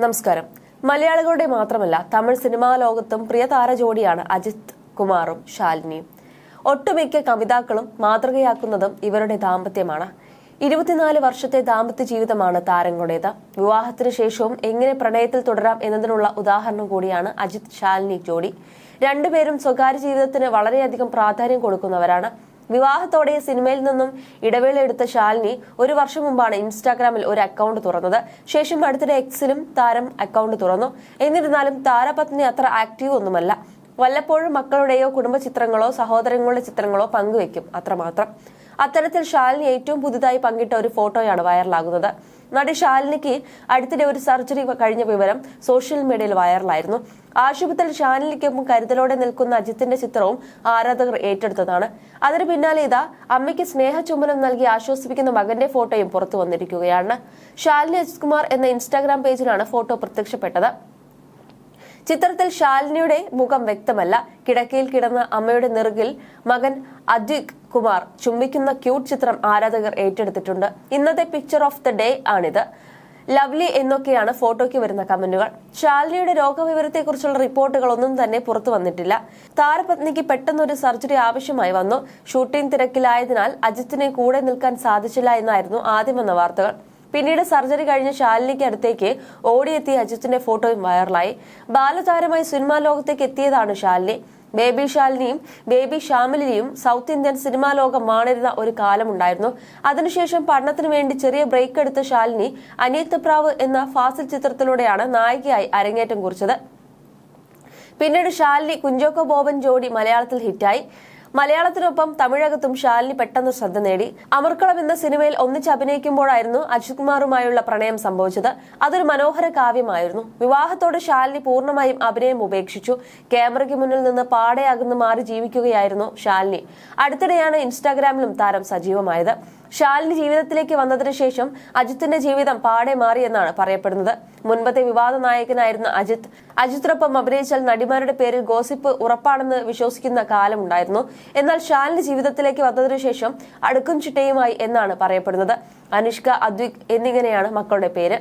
നമസ്കാരം. മലയാളികളുടെ മാത്രമല്ല തമിഴ് സിനിമാ ലോകത്തും പ്രിയ താര ജോഡിയാണ് അജിത് കുമാറും ശാലിനിയും. ഒട്ടുമിക്ക കവിതാക്കളും മാതൃകയാക്കുന്നതും ഇവരുടെ ദാമ്പത്യമാണ്. 24 വർഷത്തെ ദാമ്പത്യ ജീവിതമാണ് താരങ്ങളുടേത്. വിവാഹത്തിന് ശേഷവും എങ്ങനെ പ്രണയത്തിൽ തുടരാം എന്നതിനുള്ള ഉദാഹരണം കൂടിയാണ് അജിത് ശാലിനി ജോഡി. രണ്ടുപേരും സ്വകാര്യ ജീവിതത്തിന് വളരെയധികം പ്രാധാന്യം കൊടുക്കുന്നവരാണ്. വിവാഹത്തോടെ സിനിമയിൽ നിന്നും ഇടവേള എടുത്ത ശാലിനി 1 വർഷം മുമ്പാണ് ഇൻസ്റ്റാഗ്രാമിൽ ഒരു അക്കൗണ്ട് തുറന്നത്. ശേഷം അടുത്തിടെ എക്സിലും താരം അക്കൗണ്ട് തുറന്നു. എന്നിരുന്നാലും താരപത്നി അത്ര ആക്റ്റീവ് ഒന്നുമല്ല. വല്ലപ്പോഴും മക്കളുടെയോ കുടുംബ ചിത്രങ്ങളോ സഹോദരങ്ങളുടെ ചിത്രങ്ങളോ പങ്കുവെക്കും, അത്രമാത്രം. അത്തരത്തിൽ ശാലിനി ഏറ്റവും പുതുതായി പങ്കിട്ട ഒരു ഫോട്ടോയാണ് വൈറലാകുന്നത്. നടി ശാലിനിക്ക് അടുത്തിടെ ഒരു സർജറി കഴിഞ്ഞ വിവരം സോഷ്യൽ മീഡിയയിൽ വൈറലായിരുന്നു. ആശുപത്രിയിൽ ശാലിനിക്കൊപ്പം കരുതലോടെ നിൽക്കുന്ന അജിത്തിന്റെ ചിത്രവും ആരാധകർ ഏറ്റെടുത്തതാണ്. അതിന് പിന്നാലെ ഇതാ അമ്മയ്ക്ക് സ്നേഹചുംബനം നൽകി ആശ്വസിപ്പിക്കുന്ന മകന്റെ ഫോട്ടോയും പുറത്തു വന്നിരിക്കുകയാണ്. ശാലിനി അജിത് കുമാർ എന്ന ഇൻസ്റ്റാഗ്രാം പേജിലാണ് ഫോട്ടോ പ്രത്യക്ഷപ്പെട്ടത്. ചിത്രത്തിൽ ശാലിനിയുടെ മുഖം വ്യക്തമല്ല. കിടക്കയിൽ കിടന്ന അമ്മയുടെ നെറുകിൽ മകൻ അദ്വിക് കുമാർ ചുംബിക്കുന്ന ക്യൂട്ട് ചിത്രം ആരാധകർ ഏറ്റെടുത്തിട്ടുണ്ട്. ഇന്നത്തെ പിക്ചർ ഓഫ് ദ ഡേ ആണിത്. ലവ്ലി എന്നൊക്കെയാണ് ഫോട്ടോയ്ക്ക് വരുന്ന കമന്റുകൾ. ശാലിനിയുടെ രോഗവിവരത്തെക്കുറിച്ചുള്ള റിപ്പോർട്ടുകളൊന്നും തന്നെ പുറത്തു വന്നിട്ടില്ല. താരപത്നിക്ക് പെട്ടെന്നൊരു സർജറി ആവശ്യമായി വന്നു. ഷൂട്ടിംഗ് തിരക്കിലായതിനാൽ അജിത്തിനെ കൂടെ നിൽക്കാൻ സാധിച്ചില്ല എന്നായിരുന്നു ആദ്യം വന്ന വാർത്തകൾ. പിന്നീട് സർജറി കഴിഞ്ഞ ശാലിനിക്ക് അടുത്തേക്ക് ഓടിയെത്തിയ അജിത്തിന്റെ ഫോട്ടോയും വൈറലായി. ബാലതാരമായി സിനിമാ ലോകത്തേക്ക് എത്തിയതാണ് ശാലിനി. ബേബി ശാലിനിയും ബേബി ഷാമിലിയും സൗത്ത് ഇന്ത്യൻ സിനിമാ ലോകം വാണിരുന്ന ഒരു കാലമുണ്ടായിരുന്നു. അതിനുശേഷം പഠനത്തിന് വേണ്ടി ചെറിയ ബ്രേക്ക് എടുത്ത ശാലിനി അനിയത്ത് പ്രാവ് എന്ന ഫാസിൽ ചിത്രത്തിലൂടെയാണ് നായികയായി അരങ്ങേറ്റം കുറിച്ചത്. പിന്നീട് ശാലിനി കുഞ്ചോക്കോ ബോബൻ ജോഡി മലയാളത്തിൽ ഹിറ്റായി. മലയാളത്തിനൊപ്പം തമിഴകത്തും ശാലിനി പെട്ടെന്ന് ശ്രദ്ധ നേടി. അമർക്കളം എന്ന സിനിമയിൽ ഒന്നിച്ച് അഭിനയിക്കുമ്പോഴായിരുന്നു അജിത് കുമാറുമായുള്ള പ്രണയം സംഭവിച്ചത്. അതൊരു മനോഹര കാവ്യമായിരുന്നു. വിവാഹത്തോടെ ശാലിനി പൂർണ്ണമായും അഭിനയം ഉപേക്ഷിച്ചു. ക്യാമറയ്ക്ക് മുന്നിൽ നിന്ന് പാടെ അകന്ന് മാറി ജീവിക്കുകയായിരുന്നു ശാലിനി. അടുത്തിടെയാണ് ഇൻസ്റ്റാഗ്രാമിലും താരം സജീവമായത്. ശാലിനി ജീവിതത്തിലേക്ക് വന്നതിന് ശേഷം അജിത്തിന്റെ ജീവിതം പാടെ മാറിയെന്നാണ് പറയപ്പെടുന്നത്. മുൻപത്തെ വിവാദ നായകനായിരുന്ന അജിത്തിനൊപ്പം അഭിനയിച്ചാൽ നടിമാരുടെ പേരിൽ ഗോസിപ്പ് ഉറപ്പാണെന്ന് വിശ്വസിക്കുന്ന കാലമുണ്ടായിരുന്നു. എന്നാൽ ശാലിനി ജീവിതത്തിലേക്ക് വന്നതിനു ശേഷം അടുക്കും ചിട്ടയുമായി എന്നാണ് പറയപ്പെടുന്നത്. അനുഷ്ക, അദ്വിക് എന്നിങ്ങനെയാണ് മക്കളുടെ പേര്.